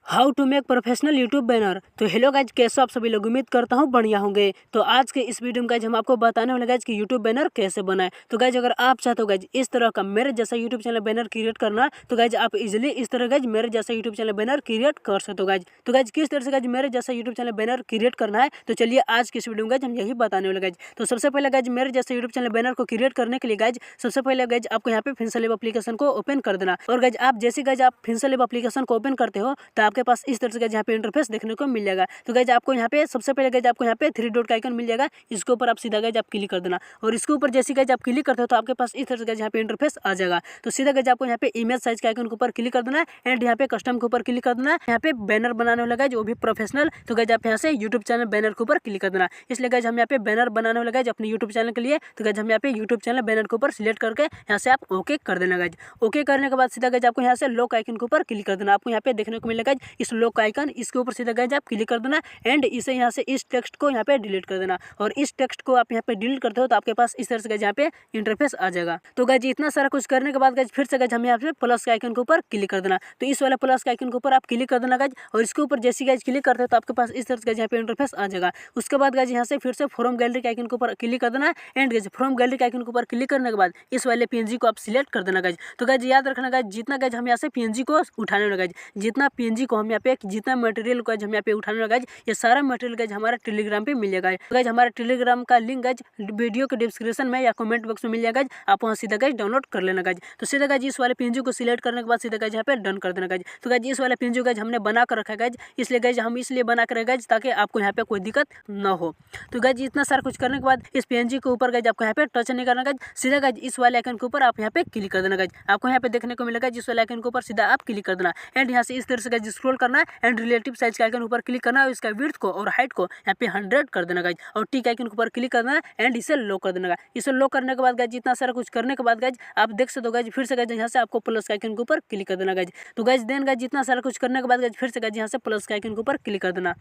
How to make professional YouTube banner. तो hello guys, कैसे आप सभी लोग, उम्मीद करता हूँ बढ़िया होंगे। तो आज के इस वीडियो में गाइज हम आपको बताने वाले गाइज कि यूट्यूब बैनर कैसे बनाए। तो गाइज अगर आप चाहते हो गाइज इस तरह का मेरे जैसा यूट्यूब चैनल बैनर क्रिएट करना, तो गाइज आप इजीली इस तरह गाइज मेरे जैसा यूट्यूब चैनल बैनर क्रिएट कर सकते हो गाइज। तो गाइज किस तरह से गाइज मेरे जैसा यूट्यूब चैनल बैनर क्रिएट करना है, तो चलिए आज की इस वीडियो में गाइज हम यही बताने वाले गाइज। तो सबसे पहले गाइज मेरे जैसा यूट्यूब चैनल बैनर को क्रिएट करने के लिए गाइज सबसे पहले गाइज आपको यहाँ पे फिनसलेब एप्लीकेशन को ओपन कर देना। और गाइज आप जैसे गाइज आप फिनसलेब एप्लीकेशन को ओपन करते हो तो आपके पास इस तरह से गाइज यहाँ पे इंटरफेस देखने को मिल जाएगा। तो गाइज आपको यहाँ पे सबसे पहले गाइज आपको यहाँ पे 3 डॉट का आइकन मिल जाएगा, इसके ऊपर आप सीधा गाइज आप क्लिक कर देना। और इसके ऊपर जैसे गाइज आप क्लिक करते हो तो आपके पास इस तरह से गाइज यहाँ पे इंटरफेस आ जाएगा। तो सीधा गाइज आपको यहाँ पे इमेज साइज के आइकन के ऊपर क्लिक कर देना है एंड यहाँ पे कस्टम के ऊपर क्लिक कर देना है। यहाँ पे बैनर बनाने वाला गाइज वो भी प्रोफेशनल। तो गाइज आप यहाँ से यूट्यूब चैनल बैनर के ऊपर क्लिक कर देना। इसलिए गाइज हम यहाँ पे बैनर बनाने वाला गाइज अपने यूट्यूब चैनल के लिए। तो गाइज हम यहाँ पे यूट्यूब चैनल बैनर के ऊपर सिलेक्ट करके यहाँ से आप ओके कर देना गाइज। ओके करने के बाद सीधा गाइज आपको यहाँ से लॉक आइकन के ऊपर क्लिक कर देना। आपको यहाँ पे देखने को मिलेगा इस लॉक आइकन, इसके ऊपर सीधा गाइज आप क्लिक कर देना एंड इसे यहाँ से इस टेक्स्ट को यहाँ पे डिलीट कर देना। और इस टेक्स्ट को आप यहाँ पे डिलीट करते हो तो आपके पास इस तरह से गाइज यहाँ पे इंटरफेस आ जाएगा। तो गाइज इतना सारा कुछ करने के बाद गाइज फिर से गाइज हमें यहाँ पे प्लस के आइकन के ऊपर क्लिक कर देना। तो इस वाले प्लस के आइकन के ऊपर आप क्लिक कर देना गाइज। और इसके ऊपर जैसे गाइज क्लिक करते हो तो आपके पास इस तरह से गाइज यहाँ पे इंटरफेस आ जाएगा। उसके बाद गाइज यहाँ से फिर से फ्रॉम गैलरी के आइकन के ऊपर क्लिक कर देना एंड गाइज फ्रॉम गैलरी के आइकन के ऊपर क्लिक करने के बाद इस वाले पीएनजी को आप सिलेक्ट कर देना गाइज। तो गाइज याद रखना गाइज जितना गाइज हम यहाँ से पीएनजी को उठाने वाला गाइज, जितना पीएनजी को हम यहाँ पे जितना मटेरियल को हम यहाँ पे उठाने वाला गाइज, ये सारा मटेरियल गाइज हमारा टेलीग्राम पे मिल जाएगा। तो गाइज हमारे टेलीग्राम का लिंक गाइज वीडियो के डिस्क्रिप्शन में या कमेंट बॉक्स में मिल जाएगा गाइज, आप वहाँ सीधा गाइज डाउनलोड कर लेना गाइज। तो सीधा गाइज इस वाले पीएनजी को सिलेक्ट करने के बाद सीधा गाइज यहाँ पे डन कर देना गाइज। तो गाइज इस वाले पीएनजी गाइज हमने बना कर रखा है गाइज, इसलिए गाइज हम इसलिए बना कर गाइज ताकि आपको यहाँ पे कोई दिक्कत ना हो। तो गाइज इतना सारा कुछ करने के बाद इस पीएनजी के ऊपर गाइज आपको यहाँ पे टच नहीं करना गाइज, सीधा गाइज इस वाले आइकन के ऊपर आप यहाँ पे क्लिक कर देना गाइज। आपको यहाँ पे देखने को मिलेगा जिस वाले आइकन के ऊपर सीधा आप क्लिक कर देना एंड यहाँ से इस तरह से गाइज स्क्रॉल करना एंड रिलेटिव साइज के आइकन ऊपर क्लिक करना और इसका विड्थ को और हाइट को यहाँ पे 100 कर देना गाइज। और टी के आइकन के ऊपर क्लिक करना एंड इसे लो कर देना गाइज। इसे लो करने के बाद गाइज इतना सारा कुछ करने के बाद गाइज आप देख सकते हो गाइज फिर से गाइज यहाँ से आपको प्लस के आइकन के ऊपर क्लिक कर देना गाइज। तो गाइज देन गाइज इतना सारा कुछ करने के बाद गाइज फिर से गाइज यहाँ से प्लस के आइकन के ऊपर क्लिक कर देना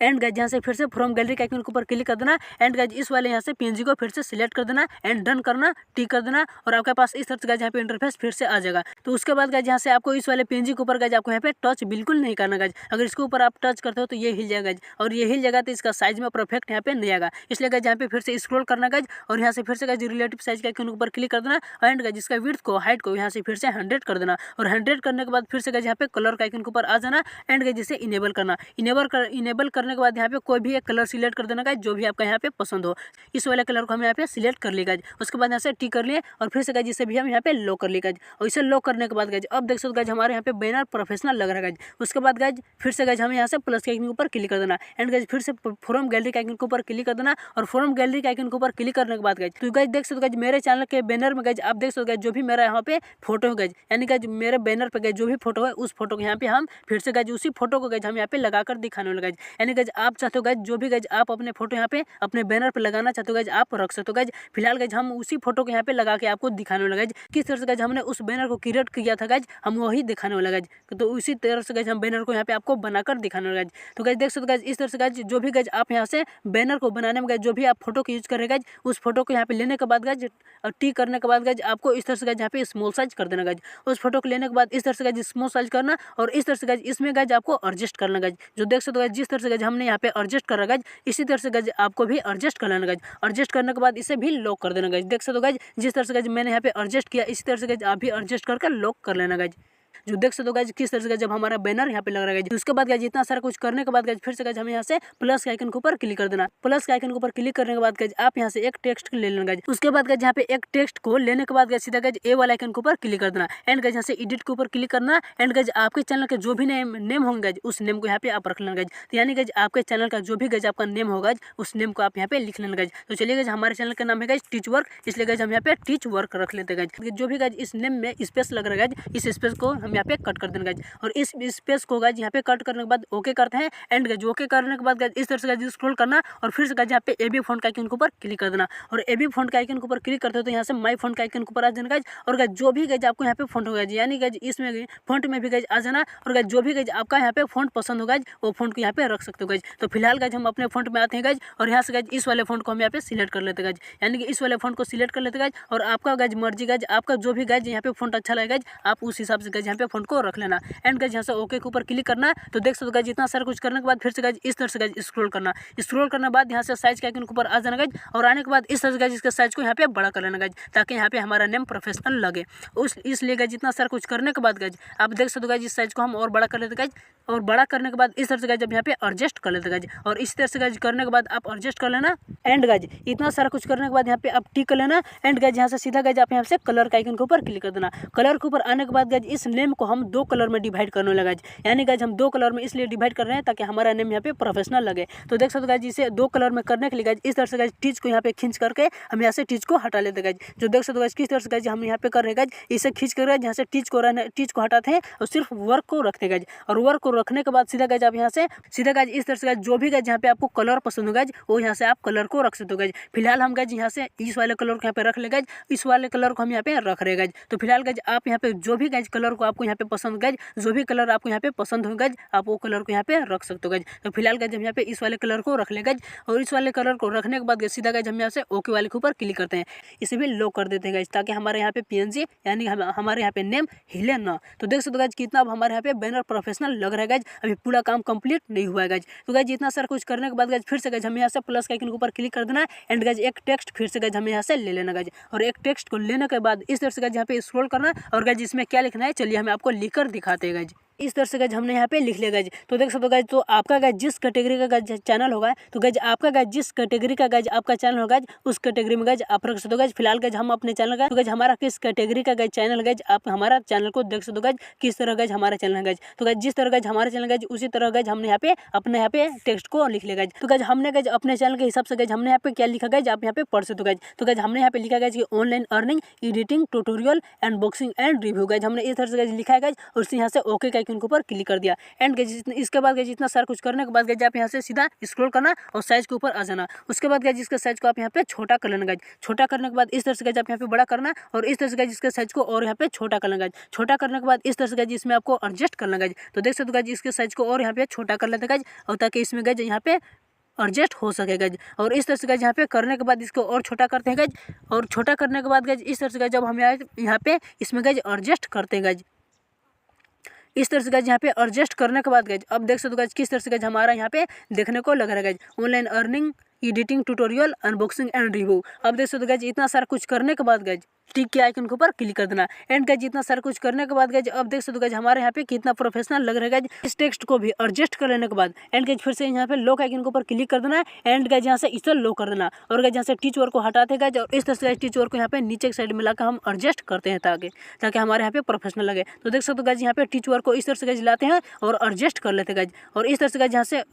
एंड गाइज यहाँ से फिर से फ्रॉम गैलरी के आइकन के ऊपर क्लिक कर देना एंड गाइज इस वाले यहाँ से पीएनजी को फिर से सिलेक्ट कर देना एंड डन करना, टिक कर देना और आपके पास इस तरह से गाइज यहाँ पे इंटरफेस फिर से आ जाएगा। तो उसके बाद गाइज यहाँ से आपको इस वाले पीएनजी के ऊपर गाइज आपको यहाँ पे टच बिल्कुल नहीं करना गाइज। अगर इसके ऊपर आप टच करते हो तो ये हिल जाएगा गाइज, और ये हिल जाएगा तो इसका साइज में परफेक्ट यहाँ पे नहीं आएगा। इसलिए गाइज यहाँ पे फिर से स्क्रॉल करना गाइज और यहाँ से फिर से गाइज रिलेटिव साइज के आइकन के ऊपर क्लिक कर देना एंड गाइज इसका विड्थ को हाइट को यहाँ से फिर से 100 कर देना। और 100 करने के बाद फिर से गाइज यहाँ पे कलर के आइकन के ऊपर आ जाना एंड गाइज इसे इनेबल करना। इनेबल करने के बाद यहाँ पे कोई भी एक कलर सिलेक्ट कर देना गाइज जो भी आपका यहाँ पे पसंद हो। इस वाले कलर को हम यहाँ पे सिलेक्ट कर लिए गाइज। उसके बाद यहाँ से टिक कर लिए और फिर से गाइज इसे भी हम यहाँ पे लो कर लिए गाइज। और इसे लो करने के बाद गाइज अब देख सकते हो गाइज हमारे यहाँ पे बैनर प्रोफेशनल लग रहा है गाइज। उसके बाद गाइज फिर से गाइज हमें यहाँ से प्लस के आइकन के ऊपर क्लिक कर देना एंड गाइज फिर से फ्रॉम गैलरी के आइकन के ऊपर क्लिक कर देना। और फ्रॉम गैलरी के आइकन के ऊपर क्लिक करने के बाद गाइज तो गाइज देख सकते हो गाइज मेरे चैनल के बैनर में गाइज आप देख सकते हो गाइज जो भी मेरा यहाँ पे फोटो है गाइज, यानी गाइज मेरे बैनर पे गाइज जो भी फोटो है उस फोटो को यहाँ पे हम फिर से गाइज उसी फोटो को गाइज हम यहाँ पे लगाकर दिखाने वाले गाइज। यानी गाइज आप चाहते हो गाइज जो भी गाइज आप अपने फोटो यहाँ पे अपने बैनर पे लगाना चाहते हो गाइज आप रख सकते हो गाइज। फिलहाल गाइज हम उसी फोटो को यहाँ पे लगा के आपको दिखाने वाला गाइज किस तरह से गाइज हमने उस बैनर को क्रिएट किया था गाइज, हम वही दिखाने वाला गाइज। तो उसी तरह से गाइज हम बैनर को यहाँ पे आपको बनाकर दिखाने वाला गाइज। तो गाइज देख सकते हो गाइज इस तरह से गाइज जो भी गाइज आप यहाँ से बैनर को बनाने में गाइज जो भी आप फोटो को यूज करें गाइज उस फोटो को यहाँ पे लेने के बाद गाइज टिक करने के बाद गाइज आपको इस तरह से गाइज यहाँ पे स्मॉल साइज कर देना गाइज। उस फोटो को लेने के बाद इस तरह से गाइज स्मॉल साइज करना और इस तरह से गाइज इसमें गाइज आपको एडजस्ट करना गाइज। जो देख सकते हो गाइज जिस तरह से गाइज हमने यहाँ पे एडजस्ट करा गाइज इसी तरह से गाइज आपको भी एडजस्ट कर लेना गाइज। एडजस्ट करने के बाद इसे भी लॉक कर देना गाइज। देख सकते हो गाइज जिस तरह से गाइज मैंने यहाँ पे एडजस्ट किया इसी तरह से गाइज आप भी एडजस्ट करके लॉक कर लेना गाइज। जो देख सकते हो गाइज किस तरह से जब हमारा बैनर यहाँ पे लग रहा है गाइज। उसके बाद गाइज इतना सारा कुछ करने के बाद गाइज फिर से गाइज हमें यहाँ से प्लस के आइकन के ऊपर क्लिक कर देना। प्लस के आइकन के ऊपर क्लिक करने के बाद गाइज आप यहाँ से एक टेक्स्ट ले लेना गाइज। उसके बाद गाइज यहाँ पे एक टेक्स्ट को लेने के बाद गाइज सीधा गाइज ए वाला आइकन के ऊपर क्लिक कर देना एंड गाइज यहाँ से एडिट के ऊपर क्लिक करना एंड गाइज आपके चैनल के जो भी नेम होंगे गाइज उस नेम को यहाँ पे आप रख लेना गाइज। तो यानी गाइज आपके चैनल का जो भी गाइज आपका नेम होगा उस नेम को आप यहाँ पे लिख लेना गाइज। तो चलिए गाइज हमारे चैनल का नाम है गाइज टीच वर्क, इसलिए गाइज हम यहाँ पे टीच वर्क रख लेते हैं गाइज। जो भी गाइज इस नेम में स्पेस लग रहा है गाइज इस स्पेस को हम यहाँ पे कट कर देना गाइज। और इस स्पेस को गाइज यहाँ पे कट करने के बाद ओके करते हैं एंड गाइज ओके करने के बाद गाइज इस तरह से गाइज स्क्रॉल करना और फिर से गाइज यहाँ पे एबी फॉन्ट के आइकन के ऊपर क्लिक कर देना। और एबी फॉन्ट के आइकन के ऊपर क्लिक करते हो तो यहाँ से माई फॉन्ट के आइकन के ऊपर आ जाना गाइज। और गाइज जो भी गाइज आपको यहाँ पे फॉन्ट होगा यानी गाइज इसमें फॉन्ट में भी गाइज आ जाना। और गाइज जो भी गाइज आपका यहाँ पे फॉन्ट पसंद होगा वो फॉन्ट को यहाँ पे रख सकते हो गाइज। तो फिलहाल गाइज हम अपने फॉन्ट में आते हैं गाइज और यहाँ से गाइज इस वाले फॉन्ट को हम यहाँ पे सिलेक्ट कर लेते हैं गाइज, यानी कि इस वाले फॉन्ट को सिलेक्ट कर लेते हैं गाइज। और आपका गाइज मर्जी गाइज आपका जो भी गाइज यहाँ पे फॉन्ट अच्छा लगेगा गाइज आप उस हिसाब से गाइज यहाँ पे पे फ़ोन को रख लेना। एंड गाइज यहाँ से ओके के ऊपर क्लिक करना। तो देख सकते हो गाइज इतना सारा कुछ करने के बाद फिर से गाइज इस तरह से गाइज स्क्रॉल करना। स्क्रॉल करने के बाद यहाँ से साइज के आइकन के ऊपर आ जाना गाइज, और आने के बाद इस तरह से गाइज इसके साइज को यहाँ पे बड़ा कर लेना गाइज, ताकि यहाँ पे हमारा नेम प्रोफेशनल लगे। इसलिए गाइज इतना सारा कुछ करने के बाद गाइज आप देख सकते हो गाइज इस साइज को हम और बड़ा कर लेते गाइज, और बड़ा करने के बाद इस तरह से गाइज अब यहाँ पे एडजस्ट कर लेते गाइज, और इस तरह से गाइज करने के बाद आप एडजस्ट कर लेना। एंड गाइज इतना सारा कुछ करने के बाद यहाँ पे आप टिक कर लेना। एंड गाइज यहाँ से सीधा गाइज आप यहाँ से कलर के आइकन के ऊपर क्लिक कर देना। कलर के ऊपर आने के बाद गाइज इस नेम को हम 2 कलर में डिवाइड करने लगा गाइज, यानी गाइज हम 2 कलर में इसलिए डिवाइड कर रहे हैं ताकि हमारा नेम यहाँ पे प्रोफेशनल लगे। तो देख सकते हो गाइज इसे 2 कलर में करने के लिए गाइज इस तरह से गाइज टीच को यहाँ पे खींच करके हम यहाँ से टीच को हटा लेते गाइज। जो देख सकते हो गाइज किस तरह से गाइज हम यहाँ पे कर रहे हैं गाइज, इसे खींच कर यहाँ से टीच को हटाते हैं और सिर्फ वर्क को रखते गाइज। और वर्क को रखने के बाद सीधा गाइज आप यहाँ से सीधा गाइज इस तरह से गाइज जो भी गाइज यहाँ पे आपको कलर पसंद हो गाइज वो यहाँ से आप कलर को रख सकते हो गाइज। फिलहाल हम गाइज यहाँ से इस वाले कलर को यहाँ पे रख ले गाइज, इस वाले कलर को हम यहाँ पे रख रहे गाइज। तो फिलहाल गाइज आप यहाँ पे जो भी गाइज कलर को आपको यहाँ पे पसंद गाइज, जो भी कलर आपको यहाँ पे पसंद हो गाइज आप वो कलर को यहाँ पे रख सकते हो गाइज। तो फिलहाल गाइज हम यहाँ पे इस वाले कलर को रख ले गाइज, और इस वाले कलर को रखने के बाद सीधा गाइज हम यहाँ से ओके वाले के ऊपर क्लिक करते हैं। इसे भी लॉक कर देते हैं गाइज, ताकि हमारे यहाँ पे PNG यानी हमारे यहाँ पे नेम हिले ना। तो देख सकते हो गाइज कितना अब हमारे यहाँ पे बैनर प्रोफेशनल लग रहा है गाइज, अभी पूरा काम कंप्लीट नहीं हुआ है गाइज। तो गाइज इतना सारा कुछ करने के बाद गाइज फिर से गाइज हमें यहाँ से प्लस के आइकन के ऊपर क्लिक कर देना। एंड गाइज एक टेक्स्ट फिर से गाइज हमें यहाँ से ले लेना गाइज, और एक टेक्स्ट को लेने के बाद इस तरह से गाइज यहाँ पे स्क्रॉल करना। और गाइज इसमें क्या लिखना है चलिए हमें आपको लिख कर दिखाते हैं गाइज। इस तरह से गाइज हमने यहाँ पे लिख लिया गाइज। तो देख सकते हो गाइज, तो आपका गाइज जिस कैटेगरी का गाइज चैनल होगा, तो गाइज आपका गाइज जिस कैटेगरी का गाइज आपका चैनल होगा उस कैटेगरी में गाइज आप रख सकते हो गाइज। फिलहाल गाइज हम अपने चैनल का तो गाइज हमारा किस कैटेगरी का गाइज चैनल गाइज आप हमारा चैनल को देख सकते हो गाइज किस तरह गाइज हमारा चैनल है गाइज। तो गाइज जिस तरह गाइज हमारा चैनल गाइज उसी तरह गाइज हमने यहाँ पे अपने यहाँ पे टेक्स्ट को लिख लिया गाइज। तो गाइज हमने गाइज अपने चैनल के हिसाब से गाइज हमने यहाँ पे क्या लिखा गाइज आप यहाँ पे पढ़ सकते हो गाइज। तो गाइज हमने यहाँ पे लिखा गाइज कि online earning, editing, tutorial, unboxing and review guys हमने इस तरह से गाइज लिखा है गाइज, और यहाँ से ओके के आइकन के ऊपर क्लिक कर दिया। एंड गाइज इसके बाद गाइज इतना सारा कुछ करने के बाद गाइज आप यहाँ से सीधा स्क्रॉल करना और साइज के ऊपर आ जाना। उसके बाद गाइज इसके साइज को आप यहाँ पे छोटा कर लेना गाइज। छोटा करने के बाद इस तरह से गाइज आप यहाँ पे बड़ा करना, और इस तरह से गाइज इसके साइज को और यहाँ पे छोटा कर लेना गाइज। छोटा करने के बाद इस तरह से गाइज इसमें आपको एडजस्ट करना गाइज। तो देख सकते हो गाइज इसके साइज को और यहाँ पे छोटा कर लेते गाइज, और ताकि इसमें गाइज यहाँ पे एडजस्ट हो सके गाइज। और इस तरह से गाइज यहाँ पे करने के बाद इसको और छोटा करते हैं गाइज, और छोटा करने के बाद गाइज इस तरह से गाइज जब हम यहाँ पे इसमें गाइज एडजस्ट करते हैं गाइज। इस तरह से गाइज यहाँ पे एडजस्ट करने के बाद गाइज अब देख सकते हो गाइज किस तरह से गाइज हमारा यहाँ पे देखने को लग रहा है guys, online earning, editing, tutorial, unboxing and review. अब देख सकते हो गाइज इतना सारा कुछ करने के बाद गाइज टिक के आइकन के ऊपर क्लिक कर देना। एंड गाइज इतना सारा कुछ करने के बाद गाइज अब देख सकते हो गाइज हमारे यहाँ पे कितना प्रोफेशनल लग रहा है गाइज। इस टेक्स्ट को भी एडजस्ट कर लेने के बाद एंड गाइज फिर से यहाँ पे लॉक आइकन के ऊपर क्लिक कर देना। एंड गाइज यहाँ से इसे लॉक कर देना, और गाइज यहाँ से टीच वर्क को हटाते गाइज, और इस तरह से टीच वर्क को यहाँ पे नीचे की साइड में लाकर हम एडजस्ट करते हैं ताकि हमारे यहाँ पे प्रोफेशनल लगे। तो देख सकते हो गाइज यहाँ पे टीच वर्क को इस तरह से गाइज लाते हैं और एडजस्ट कर लेते हैं गाइज, और इस तरह से गाइज यहाँ से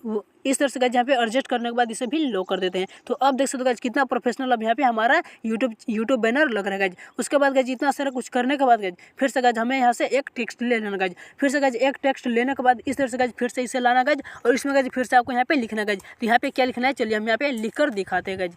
इस तरह से गाइज यहाँ पे एडजस्ट करने के बाद इसे भी लॉक कर देते हैं। तो अब देख सकते हो गाइज कितना प्रोफेशनल अब यहाँ पे हमारा यूट्यूब बैनर लग रहा है गाइज। उसके बाद गाइज इतना सारा कुछ करने के बाद गाइज फिर से गाइज हमें यहाँ से एक टेक्स्ट ले लेना गाइज। फिर से गाइज एक टेक्स्ट लेने के बाद इस तरह से गाइज फिर से इसे लाना गाइज, और इसमें गाइज फिर से आपको यहाँ पे लिखना गाइज। तो यहाँ पे क्या लिखना है चलिए हम यहाँ पे लिख कर दिखाते हैं गाइज।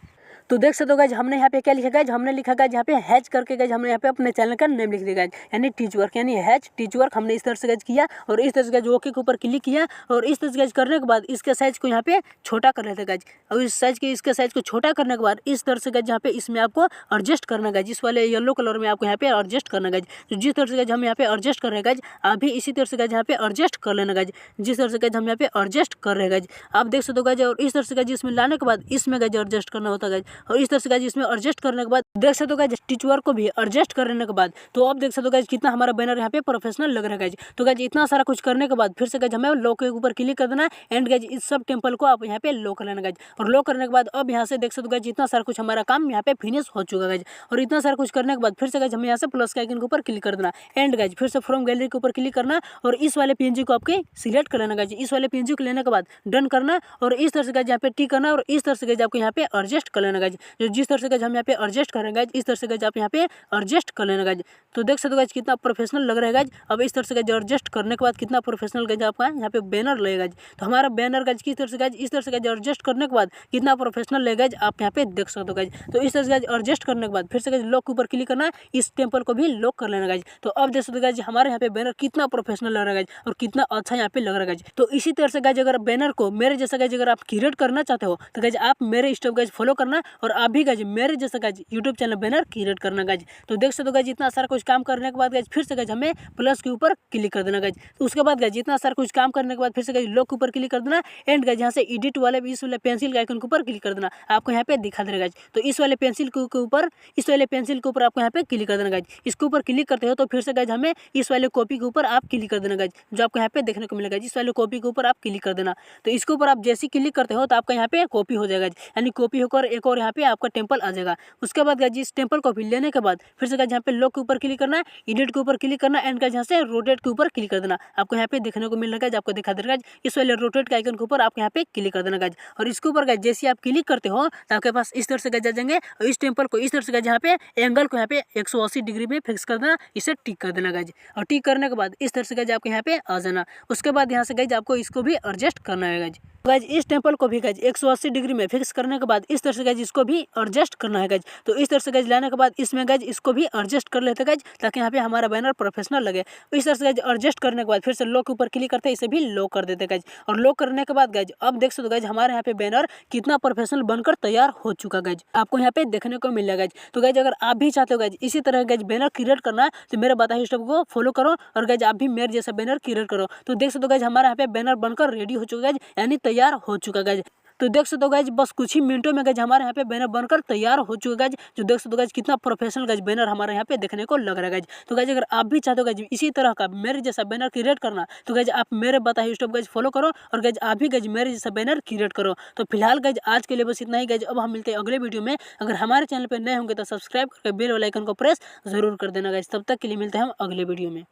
तो देख सकते हो गाइज हमने यहाँ पे क्या लिखा गाइज, हमने लिखा गाइज यहाँ पे हैच करके गाइज हमने यहाँ पे अपने चैनल का नेम लिख दिया गाइज, यानी टीच वर्क यानी हैच टीच वर्क हमने इस तरह से गाइज किया, और इस तरह से गाइज ओके के ऊपर क्लिक किया, और इस तरह से गाइज करने के बाद इसके साइज को यहाँ पे छोटा कर लेते गाइज। और इसके साइज को छोटा करने के बाद इस तरह से गाइज यहाँ पे इसमें आपको एडजस्ट करना गाइज, इस वाले येलो कलर में आपको यहाँ पे एडजस्ट करना गाइज। तो जिस तरह से गाइज हम यहाँ पे एडजस्ट कर रहे हैं गाइज आप भी इसी तरह से गाइज यहाँ पे एडजस्ट कर लेना गाइज, जिस तरह से गाइज हम यहाँ पे एडजस्ट कर रहे हैं गाइज आप देख सकते हो गाइज। और इस तरह से गाइज इसमें लाने के बाद इसमें गाइज एडजस्ट करना होता है गाइज, और इस तरह से गाइज इसमें एडजस्ट करने के बाद देख सकते हो गाइज टीच वर्क को भी एडजस्ट करने के बाद तो अब देख सकते हो गाइज कितना हमारा बैनर यहाँ पे प्रोफेशनल लग रहा है गाइज। तो गाइज इतना सारा कुछ करने के बाद फिर से गाइज हमें लॉक के ऊपर क्लिक कर देना। एंड गाइज इस सब टेम्पल को आप यहाँ पे लॉक कर लेना गाइज, और लॉक करने के बाद अब यहाँ से देख सकते हो गाइज इतना सारा कुछ हमारा काम यहाँ पे फिनिश हो चुका गाइज। और इतना सारा कुछ करने के बाद फिर से गाइज हमें यहाँ से प्लस के आइकन के ऊपर क्लिक कर देना। एंड गाइज फिर से फ्रॉम गैलरी के ऊपर क्लिक करना, और इस वाले PNG को आपके सिलेक्ट कर लेना गाइज। इस वाले PNG को लेने के बाद डन करना, और इस तरह से गाइज यहाँ पे टिक करना, और इस तरह से गाइज आपको यहाँ पे एडजस्ट कर लेना गाइज। जो जिस तरह से गाइज हम यहाँ पे एडजस्ट करेंगे गाइज इस तरह से गाइज आप यहाँ पे एडजस्ट कर लेना गाइज। तो देख सकते हो गाइज कितना प्रोफेशनल लग रहा है गाइज। अब इस तरह से गाइज एडजस्ट करने के बाद कितना प्रोफेशनल गाइज आपका यहाँ पे बैनर लगेगा गाइज। तो हमारा बैनर गाइज किस तरह से गाइज इस तरह से गाइज एडजस्ट करने के बाद कितना प्रोफेशनल लगेगा गाइज आप यहाँ पे देख सकते हो गाइज। तो इस तरह से गाइज एडजस्ट करने के बाद फिर से गाइज लॉक के ऊपर क्लिक करना, इस टेम्पल को भी लॉक कर लेना गाइज। तो अब देख सकते हो गाइज हमारे यहाँ पे बैनर कितना प्रोफेशनल लग रहा है गाइज, और कितना अच्छा यहाँ पे लग रहा है गाइज। तो इसी तरह से गाइज अगर बैनर को मेरे जैसा गाइज अगर आप क्रिएट करना चाहते हो तो गाइज आप मेरे स्टेप गाइज फॉलो करना। करना और आप भी गाइज मेरे जैसा guys YouTube channel banner create करना गाइज। तो देख सकते हो गाइज इतना सारा कुछ काम करने के बाद गाइज फिर से गाइज हमें प्लस के ऊपर क्लिक कर देना गाइज। तो उसके बाद गाइज इतना सारा कुछ काम करने के बाद फिर से गाइज लॉक के ऊपर क्लिक कर देना एंड गाइज यहाँ से एडिट वाले इस वाले पेंसिल के आइकन के ऊपर क्लिक कर देना, आपको यहाँ पे दिखा देगा गाइज। तो इस वाले पेंसिल के ऊपर आपको यहाँ पे क्लिक कर देना गाइज। इसके ऊपर क्लिक करते हो तो फिर से गाइज हमें इस वाले कॉपी के ऊपर आप क्लिक कर देना गाइज, जो आपको यहाँ पे देखने को मिलेगा। इस वाले कॉपी के ऊपर आप क्लिक कर देना। तो इसके ऊपर आप जैसे क्लिक करते हो तो आपका यहाँ पे कॉपी हो जाएगा, यानी कॉपी होकर एक और यहाँ पे आपका टेम्पल आ जाएगा। उसके बाद गाइज इस टेम्पल कॉपी लेने के बाद फिर से गाइज यहाँ पे लॉक के ऊपर क्लिक करना है, एडिट के ऊपर क्लिक करना एंड गाइज यहाँ से रोटेट के ऊपर क्लिक कर देना, आपको यहाँ पे देखने को मिलेगा। आपको दिखा देगा गाइज इस वाले रोटेट के आइकन के ऊपर आप यहाँ पे क्लिक कर देना गाइज। और इसके ऊपर गाइज जैसे आप क्लिक करते हो तो आपके पास इस तरह से गाइज आ जाएंगे और इस टेम्पल को इस तरह से गाइज यहाँ पे एंगल को यहाँ पे 180 डिग्री में फिक्स कर देना, इसे टिक कर देना गाइज। और टिक करने के बाद इस तरह से गाइज आपके यहाँ पे आ जाना। उसके बाद यहाँ से गाइज आपको इसको भी एडजस्ट करना है गाइज। गाइज इस टेम्पल को भी गाइज 180 डिग्री में फिक्स करने के बाद इस तरह से गाइज इसको भी एडजस्ट करना है गाइज। तो इस तरह से गाइज लाने के बाद इसमें गाइज इसको भी एडजस्ट कर लेते गाइज, ताकि यहाँ पे हमारा बैनर प्रोफेशनल लगे। इस तरह से गाइज एडजस्ट करने के बाद फिर से लॉक के ऊपर क्लिक करते हैं, इसे भी लॉक कर देते गाइज। और लॉक करने के बाद गाइज अब देख सकते हो गाइज हमारे यहाँ पे बैनर कितना प्रोफेशनल बनकर तैयार हो चुका गाइज, आपको यहाँ पे देखने को मिल जाएगा गाइज। तो गाइज अगर आप भी चाहते हो गाइज इसी तरह गाइज बैनर क्रिएट करना है तो मेरे बताए स्टेप को फॉलो करो और गाइज आप भी मेरे जैसा बैनर क्रिएट करो। तो देख सकते हो गाइज हमारे यहाँ पे बैनर बनकर रेडी हो चुका गाइज, यानी तैयार हो चुका गाइज। तो देख सकते हो गाइज बस कुछ ही मिनटों में गाइज हमारे यहाँ पे बैनर बनकर तैयार हो चुका गाइज। जो देख सकते हो गाइज कितना प्रोफेशनल गाइज बैनर हमारे यहाँ पे देखने को लग रहा है गाइज। तो गाइज अगर आप भी चाहते हो गाइज इसी तरह का मेरे जैसा बैनर क्रिएट करना तो गाइज आप मेरे बताए स्टेप गाइज फॉलो करो और गाइज आप भी गाइज मेरे जैसा बैनर क्रिएट करो। तो फिलहाल गाइज आज के लिए बस इतना ही गाइज। अब हम मिलते हैं अगले वीडियो में। अगर हमारे चैनल पर नए होंगे तो सब्सक्राइब करके बेल वाला आइकन को प्रेस जरूर कर देना गाइज। तब तक के लिए मिलते हैं हम अगले वीडियो में।